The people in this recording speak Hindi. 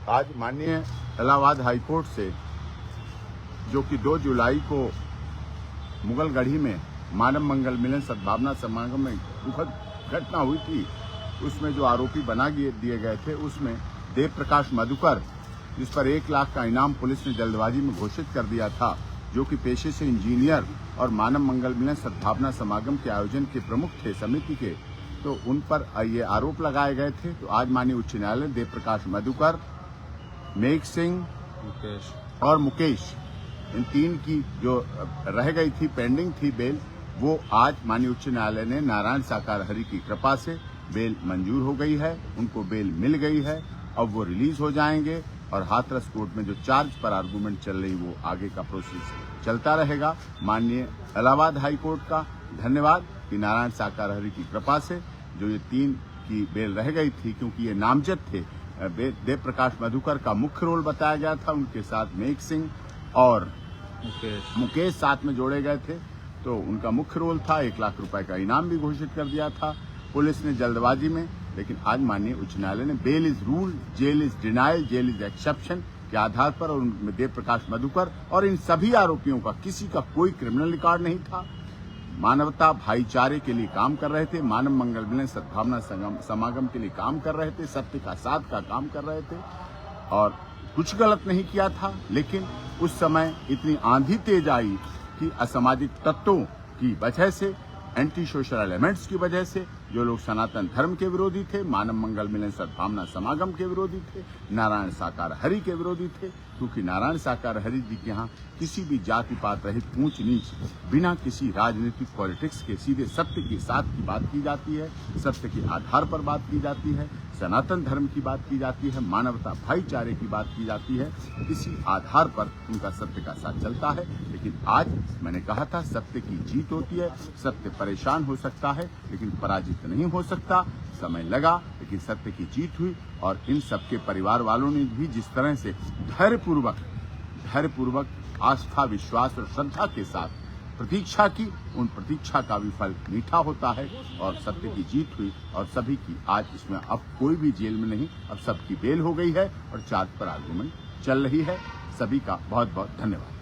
आज माननीय इलाहाबाद हाईकोर्ट से जो कि 2 जुलाई को मुगलगढ़ी में मानव मंगल मिलन सद्भावना समागम में दुखद घटना हुई थी, उसमें जो आरोपी बना दिए गए थे उसमें देव प्रकाश मधुकर, जिस पर 1 लाख का इनाम पुलिस ने जल्दबाजी में घोषित कर दिया था, जो कि पेशे से इंजीनियर और मानव मंगल मिलन सद्भावना समागम के आयोजन के प्रमुख थे समिति के, तो उन पर ये आरोप लगाए गए थे। तो आज माननीय उच्च न्यायालय देव प्रकाश मधुकर, मेघ सिंह और मुकेश, इन 3 की जो रह गई थी, पेंडिंग थी बेल, वो आज माननीय उच्च न्यायालय ने नारायण साकार हरि की कृपा से बेल मंजूर हो गई है, उनको बेल मिल गई है। अब वो रिलीज हो जाएंगे और हाथरस कोर्ट में जो चार्ज पर आर्गूमेंट चल रही वो आगे का प्रोसेस चलता रहेगा। माननीय इलाहाबाद हाई कोर्ट का धन्यवाद कि नारायण साकार हरि की कृपा से जो ये 3 की बेल रह गई थी, क्योंकि ये नामजद थे। देव प्रकाश मधुकर का मुख्य रोल बताया गया था, उनके साथ मेघ सिंह और मुकेश साथ में जोड़े गए थे, तो उनका मुख्य रोल था। 1 लाख रुपए का इनाम भी घोषित कर दिया था पुलिस ने जल्दबाजी में। लेकिन आज माननीय उच्च न्यायालय ने bail is rule, jail is denial, jail is exception के आधार पर और उनमें देव प्रकाश मधुकर और इन सभी आरोपियों का किसी का कोई क्रिमिनल रिकॉर्ड नहीं था, मानवता भाईचारे के लिए काम कर रहे थे, मानव मंगल मिलन सद्भावना समागम के लिए काम कर रहे थे, सत्य का साथ का काम कर रहे थे और कुछ गलत नहीं किया था। लेकिन उस समय इतनी आंधी तेज आई कि असामाजिक तत्वों की वजह से, एंटी सोशल एलिमेंट्स की वजह से, जो लोग सनातन धर्म के विरोधी थे, मानव मंगल मिलन सद्भावना समागम के विरोधी थे, नारायण साकार हरि के विरोधी थे, क्योंकि नारायण साकार हरि जी के यहाँ किसी भी जाति पात रहित ऊंच नीच, बिना किसी राजनीतिक पॉलिटिक्स के सीधे सत्य के साथ की बात की जाती है, सत्य के आधार पर बात की जाती है, सनातन धर्म की बात की जाती है, मानवता भाईचारे की बात की जाती है। इसी आधार पर उनका सत्य का साथ चलता है। लेकिन आज मैंने कहा था सत्य की जीत होती है, सत्य परेशान हो सकता है लेकिन पराजित नहीं हो सकता। समय लगा लेकिन सत्य की जीत हुई और इन सबके परिवार वालों ने भी जिस तरह से धैर्यपूर्वक आस्था, विश्वास और श्रद्धा के साथ प्रतीक्षा की, उन प्रतीक्षा का भी फल मीठा होता है और सत्य की जीत हुई और सभी की आज इसमें अब कोई भी जेल में नहीं, अब सबकी बेल हो गई है और चार्ज पर आर्गूमेंट चल रही है। सभी का बहुत बहुत धन्यवाद।